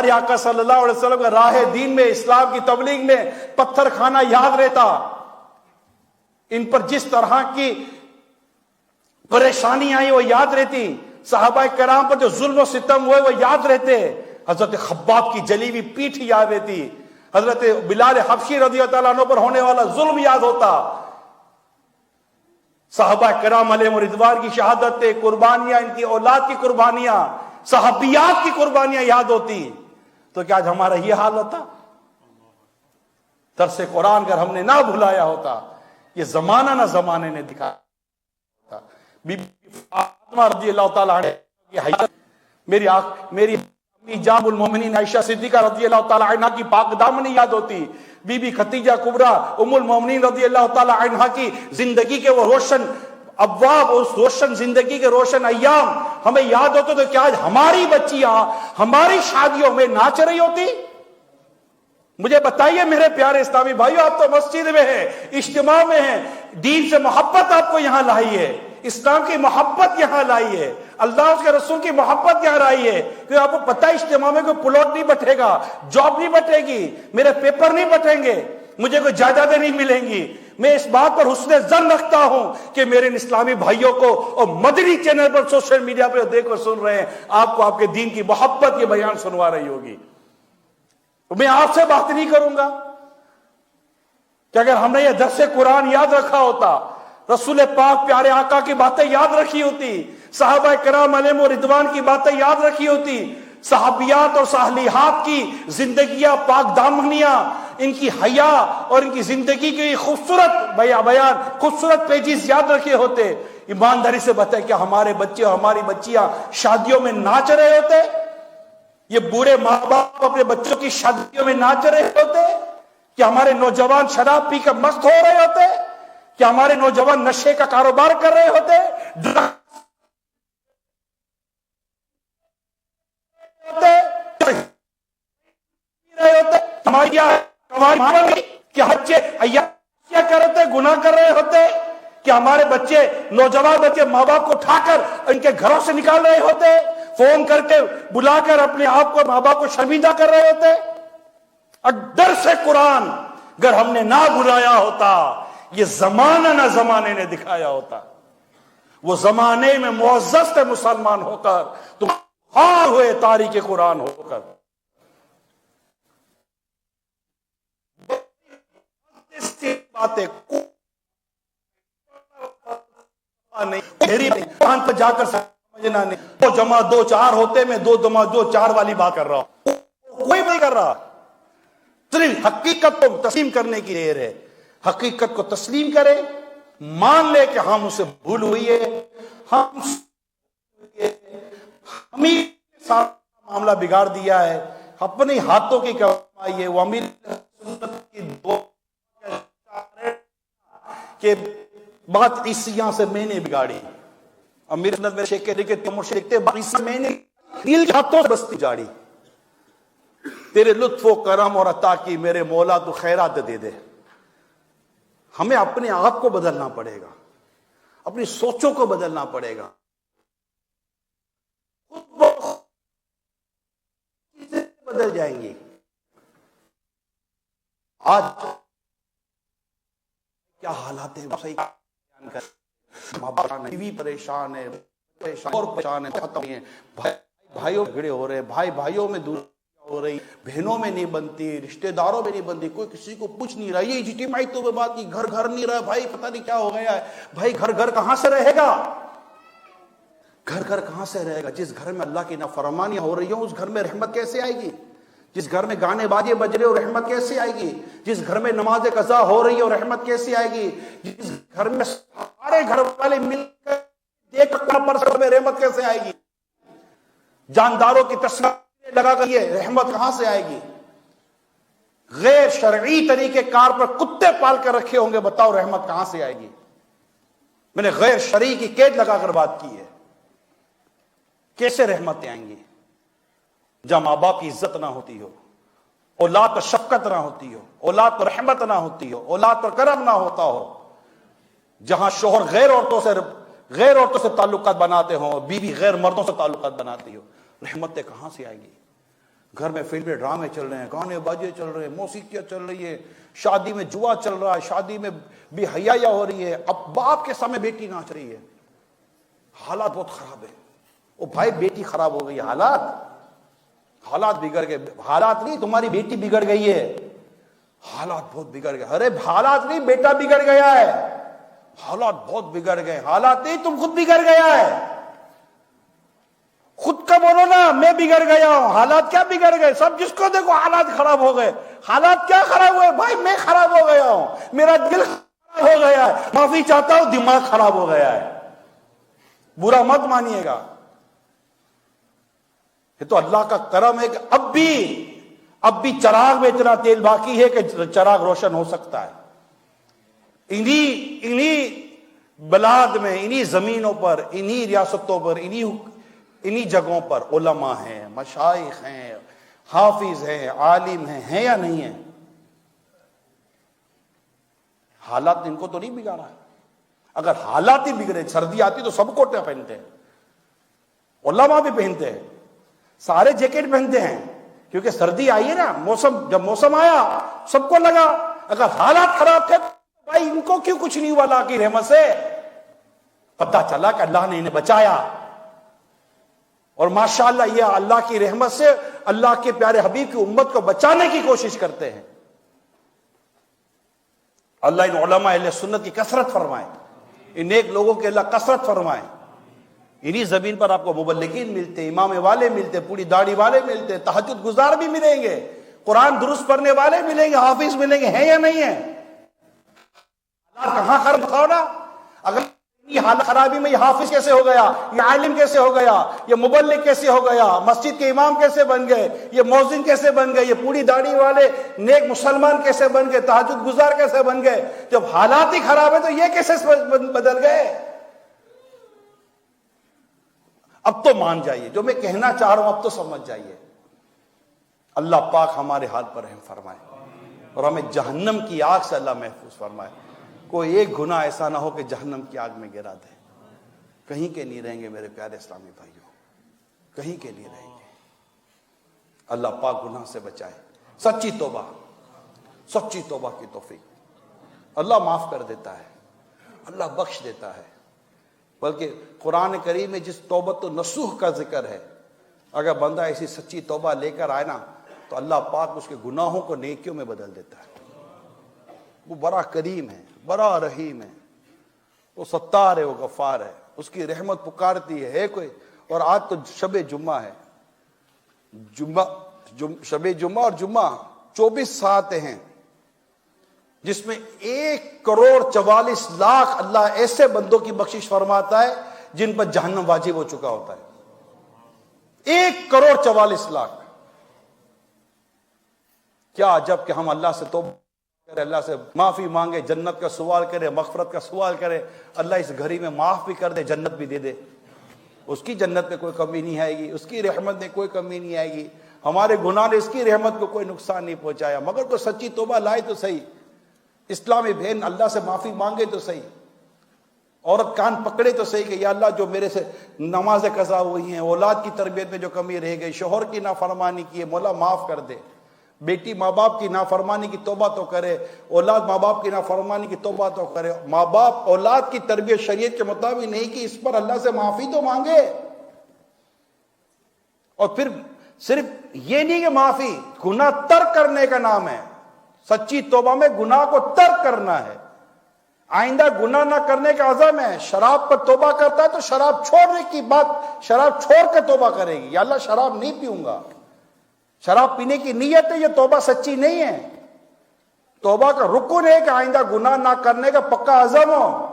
ہمارے آقا صلی اللہ علیہ وسلم کا راہ دین میں، اسلام کی تبلیغ میں پتھر کھانا یاد رہتا، ان پر جس طرح کی پریشانی آئی وہ یاد رہتی، صحابہ کرام پر جو ظلم و ستم ہوئے وہ یاد رہتے، حضرت خباب کی جلی ہوئی پیٹھ یاد رہتی، حضرت بلال حبشی رضی اللہ عنہ پر ہونے والا ظلم یاد ہوتا، صحابہ کرام علیہ رضوان کی شہادتیں، قربانیاں، ان کی اولاد کی قربانیاں، صحابیات کی قربانیاں یاد ہوتی، تو کیا آج ہمارا یہ حال ہوتا؟ درس قرآن اگر ہم نے نہ بھلایا ہوتا، یہ زمانہ نہ زمانے نے دکھایا ہوتا۔ بی بی فاطمہ رضی اللہ تعالیٰ عنہ، میری امی جام المومنین عائشہ صدیقہ رضی اللہ تعالیٰ عنہ کی پاک دامنی یاد ہوتی، بی بی خدیجہ کبریٰ ام المومنین رضی اللہ تعالیٰ عنہ کی زندگی کے وہ روشن ابواب، اس روشن زندگی کے روشن ایام ہمیں یاد ہوتے، تو کیا آج ہماری بچیاں ہماری شادیوں میں ناچ رہی ہوتی؟ مجھے بتائیے میرے پیارے اسلامی بھائیو، آپ تو مسجد میں ہیں، اجتماع میں ہیں، دین سے محبت آپ کو یہاں لائی ہے، اسلام کی محبت یہاں لائی ہے، اللہ اس کے رسول کی محبت یہاں لائی ہے، کہ آپ کو پتہ ہے اجتماع میں کوئی پلاٹ نہیں بٹے گا، جاب نہیں بٹے گی، میرے پیپر نہیں بٹیں گے، مجھے کوئی جائیدادیں نہیں ملیں گی۔ میں اس بات پر حسن ظن رکھتا ہوں کہ میرے اسلامی بھائیوں کو اور مدنی چینل پر سوشل میڈیا پہ دیکھ کر سن رہے ہیں، آپ کو آپ کے دین کی محبت یہ بیان سنوا رہی ہوگی۔ میں آپ سے بات نہیں کروں گا کہ اگر ہم نے یہ درس قرآن یاد رکھا ہوتا، رسول پاک پیارے آقا کی باتیں یاد رکھی ہوتی، صحابہ کرام علیہ رضوان کی باتیں یاد رکھی ہوتی، صحابیات اور صالحات کی زندگیاں پاک دامنیاں، ان کی حیا اور ان کی زندگی کی خوبصورت بیان، خوبصورت پیجز یاد رکھے ہوتے، ایمانداری سے بتائیں کیا ہمارے بچے اور ہماری بچیاں شادیوں میں ناچ رہے ہوتے؟ یہ بوڑھے ماں باپ اپنے بچوں کی شادیوں میں ناچ رہے ہوتے؟ کیا ہمارے نوجوان شراب پی کر مست ہو رہے ہوتے؟ کیا ہمارے نوجوان نشے کا کاروبار کر رہے ہوتے؟ کیا بچے کیا کر رہے تھے، گناہ کر رہے ہوتے؟ کہ ہمارے بچے، نوجوان بچے ماں باپ کو اٹھا کر ان کے گھروں سے نکال رہے ہوتے، فون کر کے بلا کر اپنے آپ کو، ماں باپ کو شرمندہ کر رہے ہوتے؟ اور درس قرآن اگر ہم نے نہ بلایا ہوتا، یہ زمانہ نہ زمانے نے دکھایا ہوتا، وہ زمانے میں معزز تھے مسلمان ہو کر، تو ہار ہوئے تاریخ قرآن ہو کر۔ باتیں قرآن پہ جا کر سمجھنا نہیں، دو جمع دو چار ہوتے، میں دو جمع دو چار والی بات کر رہا ہوں، کوئی نہیں کر رہا، صرف حقیقت کو تسلیم کرنے کی دیر ہے۔ حقیقت کو تسلیم کرے، مان لے کہ ہم اسے بھول ہوئی ہے، ہم ہی معاملہ بگاڑ دیا ہے، اپنے ہاتھوں کی کمائی ہے، وہ امیر کی دو کہ بات عیسیاں سے میں نے بگاڑی، امیر سنت میں شیخ کے تمر شیختے باقی سے میں نے دل ہاتھوں سے بستی جاڑی، تیرے لطف و کرم اور عطا کی میرے مولا تو خیرات دے دے۔ ہمیں اپنے آپ کو بدلنا پڑے گا، اپنی سوچوں کو بدلنا پڑے گا، چیزیں بدل جائیں گی۔ آج کیا حالات ہیں، بیوی پریشان ہے، اور پریشان ہے، بھائیوں جھگڑے ہو رہے، بھائی بھائیوں میں دور ہو رہی، بہنوں میں نہیں بنتی، رشتہ داروں میں نہیں بنتی، کوئی کسی کو پوچھ نہیں رہا، یہ اجتماعی تو بات کی گھر گھر نہیں رہا، بھائی پتہ نہیں کیا ہو گیا ہے، بھائی گھر گھر کہاں سے رہے گا؟ گھر گھر کہاں سے رہے گا؟ جس گھر میں اللہ کی نافرمانیاں ہو رہی ہوں اس گھر میں رحمت کیسے آئے گی؟ جس گھر میں گانے باجے بج رہے ہو رحمت کیسے آئے گی؟ جس گھر میں نماز قضا ہو رہی ہو رحمت کیسے آئے گی؟ جس گھر میں سارے گھر والے مل کر ایک پر میں رحمت کیسے آئے گی؟ جانداروں کی تصویر لگا کر یہ رحمت کہاں سے آئے گی؟ غیر شرعی طریقے کار پر کتے پال کر رکھے ہوں گے، بتاؤ رحمت کہاں سے آئے گی؟ میں نے غیر شرعی کی قید لگا کر بات کی ہے، کیسے رحمتیں آئیں گی؟ جہاں ماں باپ کی عزت نہ ہوتی ہو، اولاد پر شفقت نہ ہوتی ہو، اولاد پر رحمت نہ ہوتی ہو، اولاد پر کرم نہ ہوتا ہو، جہاں شوہر غیر عورتوں سے تعلقات بناتے ہوں، بیوی غیر مردوں سے تعلقات بناتی ہو، رحمتیں کہاں سے آئیں گی؟ گھر میں فلمیں ڈرامے چل رہے ہیں، گانے باجے چل رہے ہیں، موسیقیاں چل رہی ہے، شادی میں جوا چل رہا ہے، شادی میں بے حیائی ہو رہی ہے، اب باپ کے سامنے بیٹی ناچ رہی ہے، حالات بہت خراب ہے۔ او بھائی بیٹی خراب ہو گئی، حالات بگڑ گئے، حالات نہیں تمہاری بیٹی بگڑ گئی ہے، حالات بہت بگڑ گئے۔ ارے حالات نہیں بیٹا بگڑ گیا ہے، حالات بہت بگڑ گئے، حالات نہیں تم خود بگڑ گیا ہے۔ خود کا بولو نا میں بگڑ گیا ہوں، حالات کیا بگڑ گئے؟ سب جس کو دیکھو حالات خراب ہو گئے۔ حالات کیا خراب ہوئے بھائی؟ میں خراب ہو گیا ہوں، میرا دل خراب ہو گیا ہے، معافی چاہتا ہوں، دماغ خراب ہو گیا ہے، برا مت مانیے گا۔ یہ تو اللہ کا کرم ہے کہ اب بھی چراغ میں اتنا تیل باقی ہے کہ چراغ روشن ہو سکتا ہے۔ انہی بلاد میں، انہی زمینوں پر، انہی ریاستوں پر، انہی جگہوں پر علماء ہیں، مشائخ ہیں، حافظ ہیں، عالم ہیں یا نہیں ہیں؟ حالات ان کو تو نہیں بگاڑا ہے۔ اگر حالات ہی بگڑے، سردی آتی تو سب کوٹیاں پہنتے ہیں، علماء بھی پہنتے ہیں، سارے جیکٹ پہنتے ہیں، کیونکہ سردی آئی ہے نا، جب موسم آیا سب کو لگا۔ اگر حالات خراب تھے بھائی ان کو کیوں کچھ نہیں ہوا؟ اللہ کی رحمت سے پتا چلا کہ اللہ نے انہیں بچایا، اور ماشاءاللہ یہ اللہ کی رحمت سے اللہ کے پیارے حبیب کی امت کو بچانے کی کوشش کرتے ہیں۔ اللہ ان علماء اہل سنت کی کثرت فرمائے، ان نیک لوگوں کے اللہ کثرت فرمائے۔ انہی زمین پر آپ کو مبلغین ملتے، امام والے ملتے، پوری داڑھی والے ملتے، تہجد گزار بھی ملیں گے، قرآن درست پڑھنے والے ملیں گے، حافظ ملیں گے، ہیں یا نہیں ہیں؟ کہاں خراب بتاؤ نا۔ اگر یہ حالت خرابی میں یہ حافظ کیسے ہو گیا، یہ عالم کیسے ہو گیا، یہ مبلغ کیسے ہو گیا، مسجد کے امام کیسے بن گئے، یہ مؤذن کیسے بن گئے، یہ پوری داڑھی والے نیک مسلمان کیسے بن گئے، تہجد گزار کیسے بن گئے؟ جب حالات ہی خراب ہے تو یہ کیسے بدل گئے؟ اب تو مان جائیے، جو میں کہنا چاہ رہا ہوں اب تو سمجھ جائیے۔ اللہ پاک ہمارے حال پر رحم فرمائے اور ہمیں جہنم کی آگ سے اللہ محفوظ فرمائے۔ کوئی ایک گناہ ایسا نہ ہو کہ جہنم کی آگ میں گرا دے۔ کہیں کے نہیں رہیں گے میرے پیارے اسلامی بھائیوں، کہیں کے نہیں رہیں گے۔ اللہ پاک گناہ سے بچائے۔ سچی توبہ کی توفیق اللہ معاف کر دیتا ہے، اللہ بخش دیتا ہے۔ بلکہ قرآن کریم میں جس توبت و نصوح کا ذکر ہے، اگر بندہ ایسی سچی توبہ لے کر آئے نا تو اللہ پاک اس کے گناہوں کو نیکیوں میں بدل دیتا ہے۔ وہ بڑا کریم ہے، بڑا رحیم ہے، وہ ستار ہے، وہ غفار ہے، اس کی رحمت پکارتی ہے کوئی۔ اور آج تو شب جمعہ ہے، شب جمعہ اور جمعہ 24 ساعتیں ہیں، جس میں 1,44,00,000 اللہ ایسے بندوں کی بخشش فرماتا ہے جن پر جہنم واجب ہو چکا ہوتا ہے۔ 1,44,00,000۔ کیا عجب کہ ہم اللہ سے توبہ کرے، اللہ سے معافی مانگے، جنت کا سوال کرے، مغفرت کا سوال کرے، اللہ اس گھڑی میں معاف بھی کر دے، جنت بھی دے دے۔ اس کی جنت میں کوئی کمی نہیں آئے گی، اس کی رحمت میں کوئی کمی نہیں آئے گی، ہمارے گناہ نے اس کی رحمت کو کوئی نقصان نہیں پہنچایا۔ مگر کوئی سچی توبہ لائے تو صحیح، اسلامی بہن اللہ سے معافی مانگے تو صحیح، عورت کان پکڑے تو صحیح کہ یا اللہ جو میرے سے نمازیں قضا ہوئی ہیں، اولاد کی تربیت میں جو کمی رہ گئی، شوہر کی نافرمانی کی ہے، مولا معاف کر دے۔ بیٹی ماں باپ کی نافرمانی کی توبہ تو کرے، اولاد ماں باپ کی نافرمانی کی توبہ تو کرے، ماں باپ اولاد کی تربیت شریعت کے مطابق نہیں کی، اس پر اللہ سے معافی تو مانگے۔ اور پھر صرف یہ نہیں کہ معافی، گناہ ترک کرنے کا نام ہے۔ سچی توبہ میں گناہ کو ترک کرنا ہے، آئندہ گناہ نہ کرنے کا عزم ہے۔ شراب پر توبہ کرتا ہے تو شراب چھوڑنے کی بات، شراب چھوڑ کے توبہ کرے گی، یا اللہ شراب نہیں پیوں گا، شراب پینے کی نیت ہے، یہ توبہ سچی نہیں ہے۔ توبہ کا رکن ہے کہ آئندہ گناہ نہ کرنے کا پکا عزم ہو۔